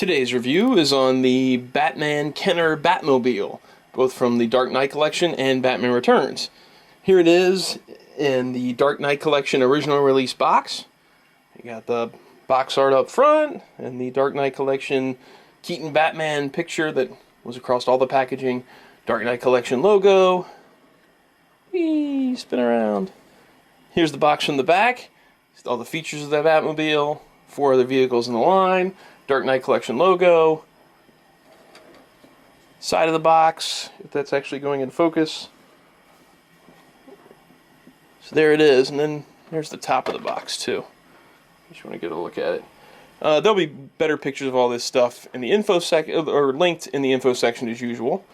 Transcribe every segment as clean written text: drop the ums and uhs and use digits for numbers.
Today's review is on the Batman Kenner Batmobile, both from the Dark Knight Collection and Batman Returns. Here it is in the Dark Knight Collection original release box. You got the box art up front and the Dark Knight Collection Keaton Batman picture that was across all the packaging. Dark Knight Collection logo. Whee, spin around. Here's the box from the back. All the features of the Batmobile, 4 other vehicles in the line. Dark Knight Collection logo. Side of the box, if that's actually going in focus. So there it is, and then there's the top of the box too. Just want to get a look at it. There'll be better pictures of all this stuff in the info section, or linked in the info section as usual.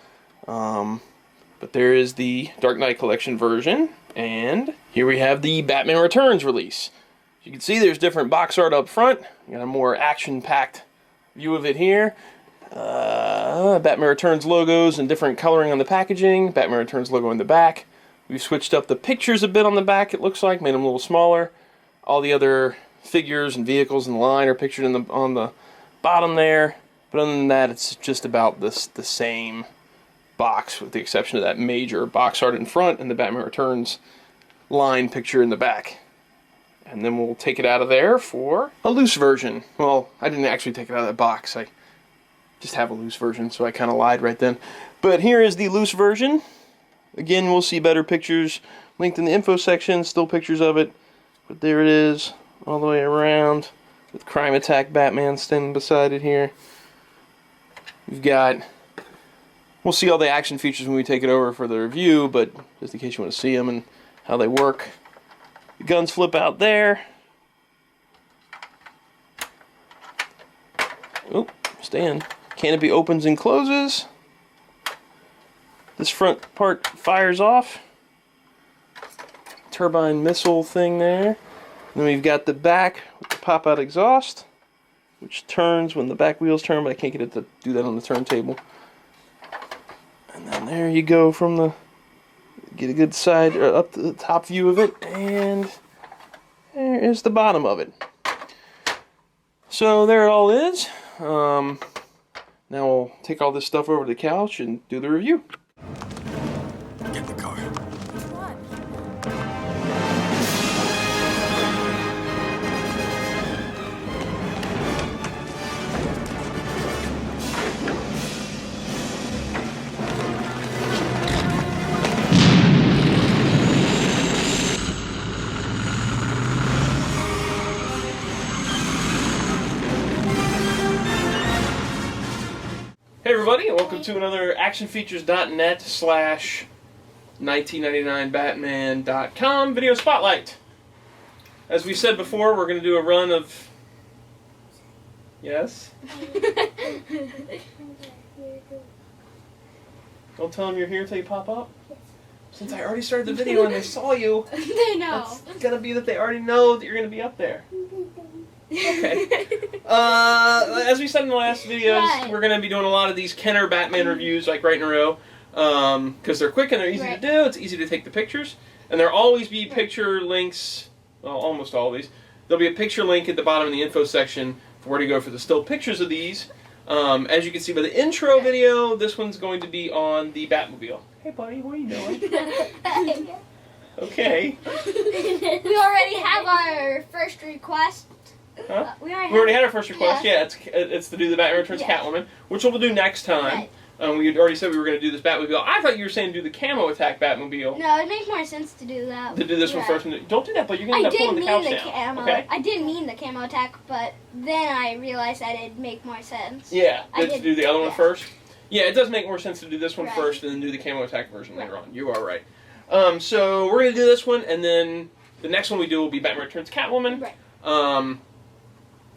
But there is the Dark Knight Collection version, and here we have the Batman Returns release. As you can see, there's different box art up front. You got a more action-packed view of it here. Batman Returns logos and different coloring on the packaging. Batman Returns logo in the back. We've switched up the pictures a bit on the back, it looks like, made them a little smaller. All the other figures and vehicles in the line are pictured on the bottom there. But other than that, it's just about the same box, with the exception of that major box art in front and the Batman Returns line picture in the back. And then we'll take it out of there for a loose version. Well, I didn't actually take it out of that box. I just have a loose version, so I kind of lied right then. But here is the loose version. Again, we'll see better pictures linked in the info section, still pictures of it. But there it is, all the way around, with Crime Attack Batman standing beside it here. We've got... We'll see all the action features when we take it over for the review, but just in case you want to see them and how they work. The guns flip out there. Oh, stay in. Canopy opens and closes. This front part fires off. Turbine missile thing there. And then we've got the back with the pop-out exhaust, which turns when the back wheels turn, but I can't get it to do that on the turntable. And then there you go from the... Get a good side, or up to the top view of it, and there is the bottom of it. So there it all is. Now we'll take all this stuff over to the couch and do the review. Get in the car. Hey everybody, and welcome to another actionfeatures.net/1999batman.com video spotlight. As we said before, we're going to do a run of... Yes? Don't tell them you're here until you pop up? Since I already started the video and they saw you, they know. It's going to be that they already know that you're going to be up there. Okay. As we said in the last videos, we're going to be doing a lot of these Kenner Batman reviews, like right in a row, because they're quick and they're easy to do. It's easy to take the pictures, and there'll always be picture links. Well, almost always. There'll be a picture link at the bottom of the info section for where to go for the still pictures of these. As you can see by the intro video, this one's going to be on the Batmobile. Hey, buddy, what are you doing? Okay. We already have our first request. Huh? We already had our first request. Yeah, it's to do the Batman Returns Catwoman, which we'll do next time. Right. We had already said we were going to do this Batmobile. I thought you were saying do the Camo Attack Batmobile. No, it makes more sense to do that. To do this one first. Don't do that, but you're going to end up pulling the couch down. Okay? I did mean the Camo Attack, but then I realized that it'd make more sense. Yeah, to do the other one first. Yeah, it does make more sense to do this one first and then do the Camo Attack version later on. You are right. So we're going to do this one, and then the next one we do will be Batman Returns Catwoman. Right.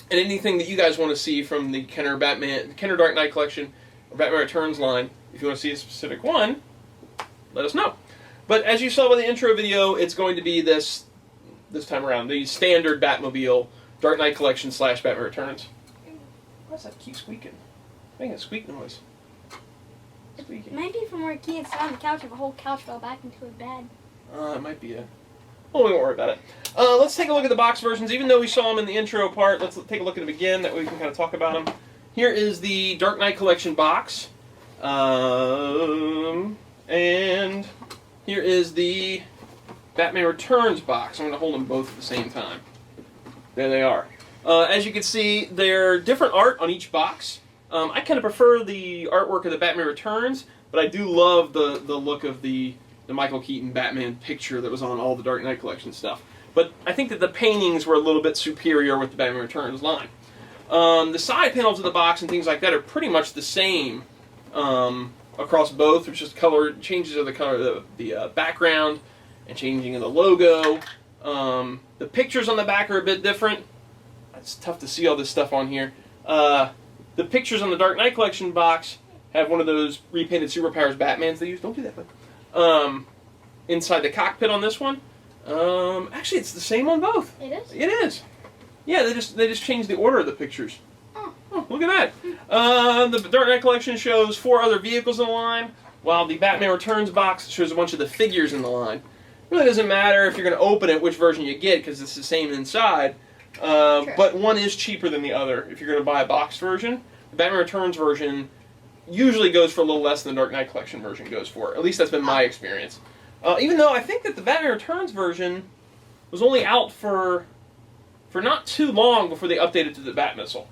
And anything that you guys want to see from the Kenner Dark Knight Collection, or Batman Returns line, if you want to see a specific one, let us know. But as you saw by the intro video, it's going to be this time around, the standard Batmobile Dark Knight Collection / Batman Returns. Why does that keep squeaking? It's making a squeak noise. Squeaking. Maybe from where Keaton sat on the couch, if a whole couch fell back into a bed. It might be a... Well, we won't worry about it. Let's take a look at the box versions. Even though we saw them in the intro part, let's take a look at them again. That way we can kind of talk about them. here is the Dark Knight Collection box. And here is the Batman Returns box. I'm going to hold them both at the same time. There they are. As you can see, they're different art on each box. I kind of prefer the artwork of the Batman Returns, but I do love the look of the Michael Keaton Batman picture that was on all the Dark Knight Collection stuff. But I think that the paintings were a little bit superior with the Batman Returns line. The side panels of the box and things like that are pretty much the same across both. There's just changes of the color of the background and changing of the logo. The pictures on the back are a bit different. It's tough to see all this stuff on here. The pictures on the Dark Knight Collection box have one of those repainted Superpowers Batmans they use. Don't do that, bud. Inside the cockpit on this one. Actually, it's the same on both. It is? It is. Yeah, they just changed the order of the pictures. Oh, look at that. The Dark Knight Collection shows 4 other vehicles in the line, while the Batman Returns box shows a bunch of the figures in the line. It really doesn't matter if you're going to open it which version you get, because it's the same inside. But one is cheaper than the other if you're going to buy a boxed version. The Batman Returns version usually goes for a little less than the Dark Knight Collection version goes for. At least that's been my experience. Even though I think that the Batman Returns version was only out for not too long before they updated to the Bat-Missile.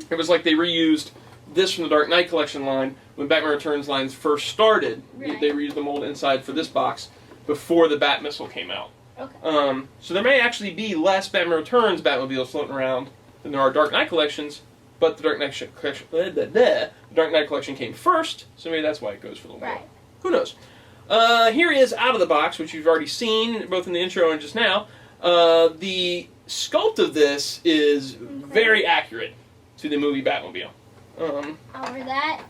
It was like they reused this from the Dark Knight Collection line when Batman Returns lines first started. Right. They reused the mold inside for this box before the Bat-Missile came out. okay. So there may actually be less Batman Returns Batmobiles floating around than there are Dark Knight Collections, but the Dark Knight Collection came first, so maybe that's why it goes for a little more. Who knows? Here is out of the box, which you've already seen, both in the intro and just now. The sculpt of this is very accurate to the movie Batmobile. Over that.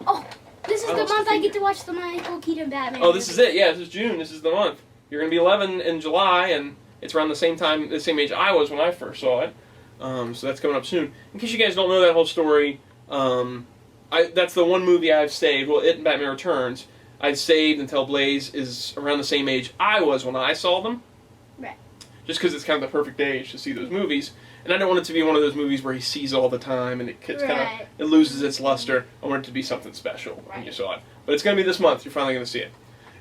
Oh, this is the month I get to watch the Michael Keaton Batman. Oh, this is it. Yeah, this is June. This is the month. You're going to be 11 in July, and it's around the same time, the same age I was when I first saw it. So that's coming up soon. In case you guys don't know that whole story, that's the one movie I've saved. Well, it and Batman Returns. I've saved until Blaze is around the same age I was when I saw them. Right. Just because it's kind of the perfect age to see those movies. And I don't want it to be one of those movies where he sees it all the time and it loses its luster. I want it to be something special when you saw it. But it's going to be this month. You're finally going to see it.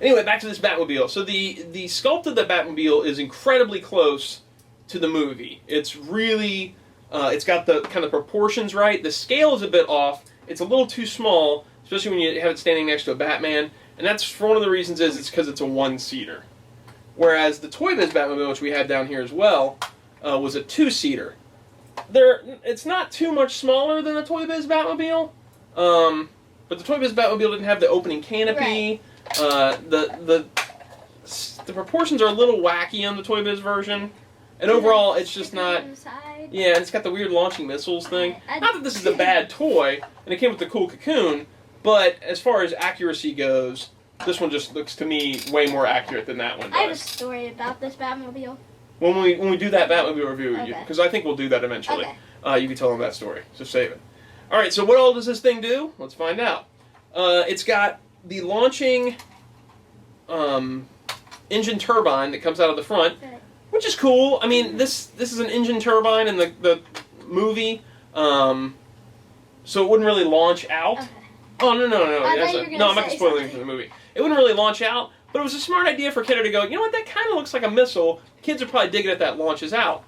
Anyway, back to this Batmobile. So the sculpt of the Batmobile is incredibly close to the movie. It's really, it's got the kind of proportions right. The scale is a bit off. It's a little too small, especially when you have it standing next to a Batman. And that's for one of the reasons is it's because it's a one-seater. Whereas the Toy Biz Batmobile, which we had down here as well, was a two-seater. It's not too much smaller than the Toy Biz Batmobile, but the Toy Biz Batmobile didn't have the opening canopy. The proportions are a little wacky on the Toy Biz version, and overall it's just not. Yeah, and it's got the weird launching missiles thing. Not that this is a bad toy, and it came with the cool cocoon, but as far as accuracy goes, this one just looks to me way more accurate than that one does. I have a story about this Batmobile. When we do that Batmobile review, Okay. because I think we'll do that eventually, Okay. you can tell them that story. So save it. All right. So what all does this thing do? Let's find out. It's got the launching engine turbine that comes out of the front, which is cool. I mean, this is an engine turbine in the movie, so it wouldn't really launch out. Okay. Oh no! I thought you were gonna I'm not say spoiling something. for the movie. It wouldn't really launch out, but it was a smart idea for Kidder to go, you know what, that kind of looks like a missile. Kids are probably digging it that launches out.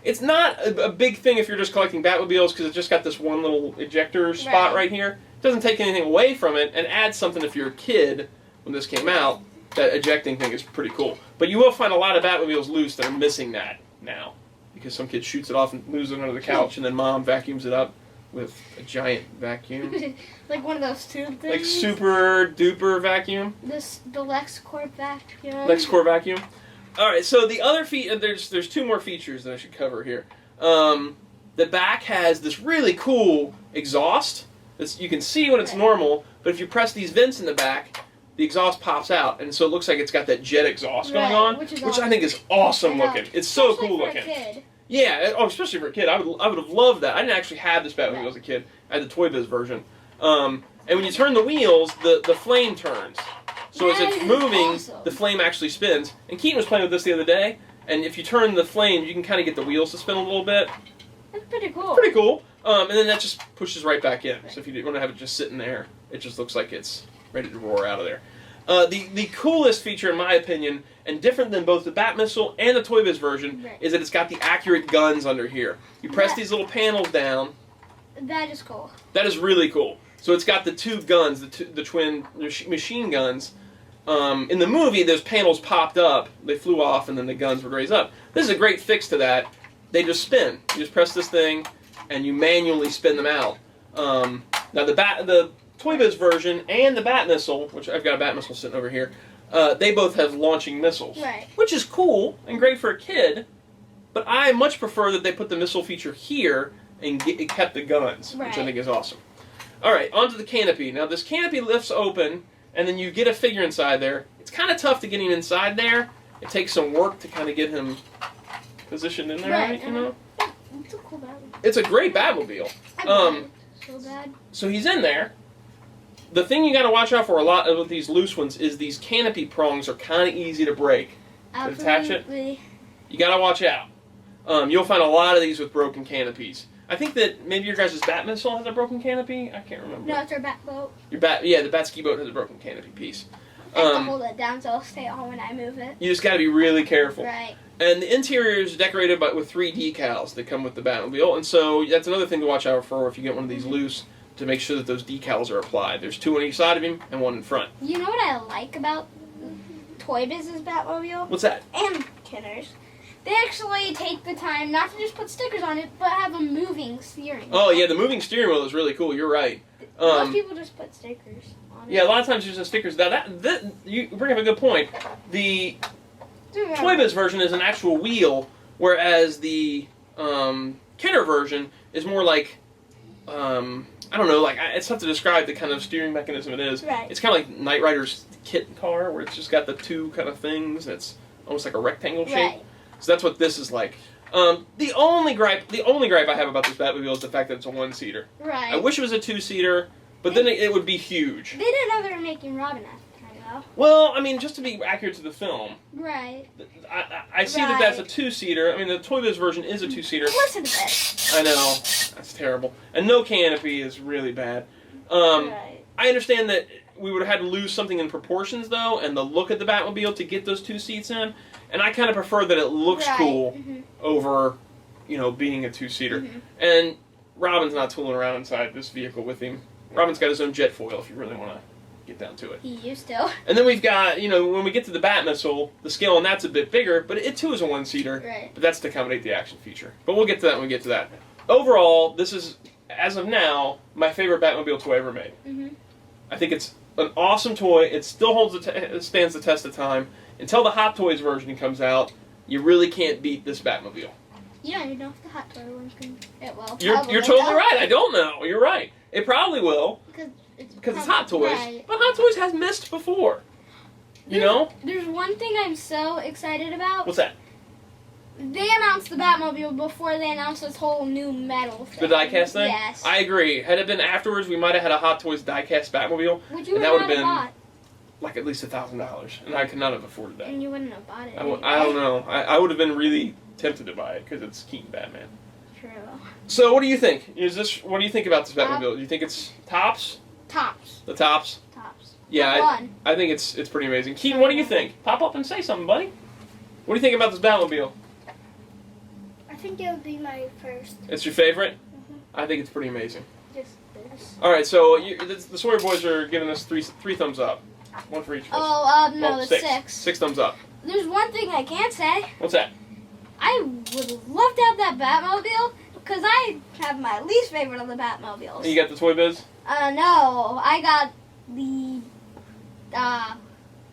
It's not a big thing if you're just collecting Batmobiles because it's just got this one little ejector spot right here. It doesn't take anything away from it and adds something if you're a kid when this came out. That ejecting thing is pretty cool. But you will find a lot of Batmobiles loose that are missing that now because some kid shoots it off and loses it under the couch and then mom vacuums it up with a giant vacuum. Like one of those tube things. Like super duper vacuum. The LexCorp vacuum. LexCorp vacuum. All right, so the other there's two more features that I should cover here. The back has this really cool exhaust. You can see when it's normal, but if you press these vents in the back, the exhaust pops out, and so it looks like it's got that jet exhaust going on, which I think is awesome looking. It's so cool looking. For a kid. Yeah, especially for a kid. I would have loved that. I didn't actually have this Batmobile as a kid. I had the Toy Biz version. And when you turn the wheels, the flame turns. So as it's moving, the flame actually spins. And Keaton was playing with this the other day, and if you turn the flame, you can kind of get the wheels to spin a little bit. That's pretty cool. Pretty cool. And then that just pushes right back in. So if you want to have it just sitting there, it just looks like it's ready to roar out of there. The coolest feature, in my opinion, and different than both the Batmobile and the Toy Biz version, is that it's got the accurate guns under here. You press these little panels down. That is cool. That is really cool. So it's got the two guns, the twin machine guns. In the movie, those panels popped up, they flew off, and then the guns would raise up. This is a great fix to that. They just spin. You just press this thing, and you manually spin them out. Now the Toy Biz version and the Batmobile, which I've got a Batmobile sitting over here, they both have launching missiles, which is cool and great for a kid. But I much prefer that they put the missile feature here and kept the guns, which I think is awesome. All right, onto the canopy. Now this canopy lifts open, and then you get a figure inside there. It's kind of tough to get him inside there. It takes some work to kind of get him positioned in there, right? You know. It's a cool Batmobile. It's a great Batmobile. So bad. So he's in there. The thing you got to watch out for a lot with these loose ones is these canopy prongs are kind of easy to break. Absolutely. To attach it, you got to watch out. You'll find a lot of these with broken canopies. I think that maybe your guys' Batmobile has a broken canopy. I can't remember. No, it's our bat boat. The Batski boat has a broken canopy piece. I have to hold it down so it'll stay on when I move it. You just got to be really careful. Right. And the interior is decorated with 3 decals that come with the Batmobile, and so that's another thing to watch out for if you get one of these loose, to make sure that those decals are applied. There's 2 on each side of him and 1 in front. You know what I like about Toy Biz's Batmobile? What's that? And Kinner's. They actually take the time not to just put stickers on it, but have a moving steering wheel. Oh yeah, the moving steering wheel is really cool. You're right. Most people just put stickers on it. Yeah, a lot of times there's just stickers. Now that you bring up a good point. The Toy Biz version is an actual wheel, whereas the Kenner version is more like I don't know, like it's tough to describe the kind of steering mechanism it is. Right. It's kind of like Knight Rider's kit car, where it's just got the 2 kind of things. And it's almost like a rectangle shape. Right. So that's what this is like. The only gripe I have about this Batmobile is the fact that it's a 1-seater. Right. I wish it was a 2-seater, but then it would be huge. They didn't know they were making Robin at the time, though. Well, I mean, just to be accurate to the film, Right. I see that that's a 2-seater. I mean, the Toy Biz version is a 2-seater. Listen to this. I know. That's terrible. And no canopy is really bad. Right. I understand that we would have had to lose something in proportions, though, and the look of the Batmobile to get those 2 seats in. And I kind of prefer that it looks cool over, being a 2-seater. And Robin's not tooling around inside this vehicle with him. Robin's got his own jet foil, if you really want to get down to it. He used to. And then we've got, when we get to the Batmobile, the scale on that's a bit bigger, but it too is a 1-seater. Right. But that's to accommodate the action feature. But we'll get to that when we get to that. Overall, this is, as of now, my favorite Batmobile toy ever made. I think it's an awesome toy. It still it stands the test of time. Until the Hot Toys version comes out, you really can't beat this Batmobile. You don't even know if the Hot Toy ones can. It will. You're totally right. I don't know. You're right. It probably will. Because it's Hot Toys. Right. But Hot Toys has missed before. There's one thing I'm so excited about. What's that? They announced the Batmobile before they announced this whole new metal thing. The diecast thing? Yes. I agree. Had it been afterwards, we might have had a Hot Toys diecast Batmobile. Which you and that would have have been bought. like at least $1,000. And I could not have afforded that. And you wouldn't have bought it. I don't know. I would have been really tempted to buy it because it's Keaton Batman. True. So what do you think? What do you think about this Batmobile? Do you think it's tops? Tops. The tops? Tops. Yeah, I think it's pretty amazing. Keaton, what do you think? Pop up and say something, buddy. What do you think about this Batmobile? I think it would be my first. It's your favorite? I think it's pretty amazing. Just this. All right, so the Sawyer boys are giving us three thumbs up. One for each of us. Oh, no, Well, it's 6. 6 thumbs up. There's one thing I can't say. What's that? I would love to have that Batmobile because I have my least favorite of the Batmobiles. You got the Toy Biz? No, I got the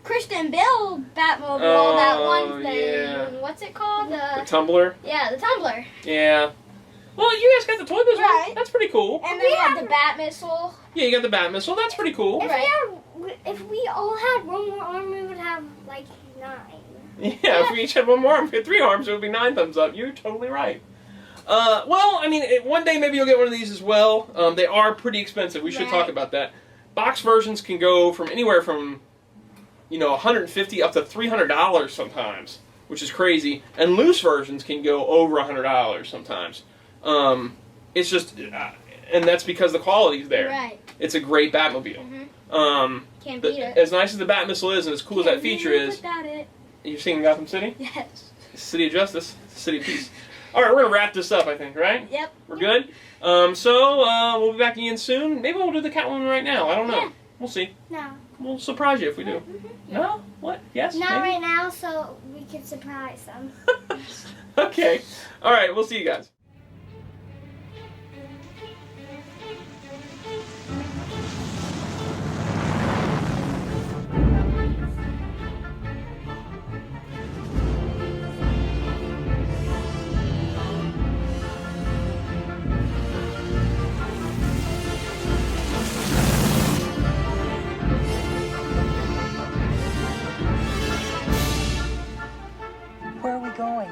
Christian Bale Batmobile. Oh, That one thing. yeah. What's it called? The Tumbler? Yeah, the Tumbler. Yeah. Well, you guys got the Toy Biz Right. one? That's pretty cool. And then we have the Batmissile. Yeah, you got the Batmobile. That's pretty cool. If we all had one more arm, we would have like 9. Yeah, if we each had one more arm, if we had 3 arms, it would be 9 thumbs up. You're totally right. Well, I mean, one day maybe you'll get one of these as well. They are pretty expensive. We should talk about that. Box versions can go from anywhere from, $150 up to $300 sometimes, which is crazy. And loose versions can go over $100 sometimes. It's just, and that's because the quality's there. Right. It's a great Batmobile. Can't beat it. As nice as the Bat missile is, and as cool as that feature is, Without it. you've seen Gotham City? Yes. City of Justice, City of Peace. All right, we're gonna wrap this up, I think, right? Yep. We're good. So we'll be back again soon. Maybe we'll do the Catwoman right now. I don't know. Yeah. We'll see. No. We'll surprise you if we do. No? What? Yes? Not Maybe? right now, so we can surprise them. Okay. All right. We'll see you guys. Where are we going?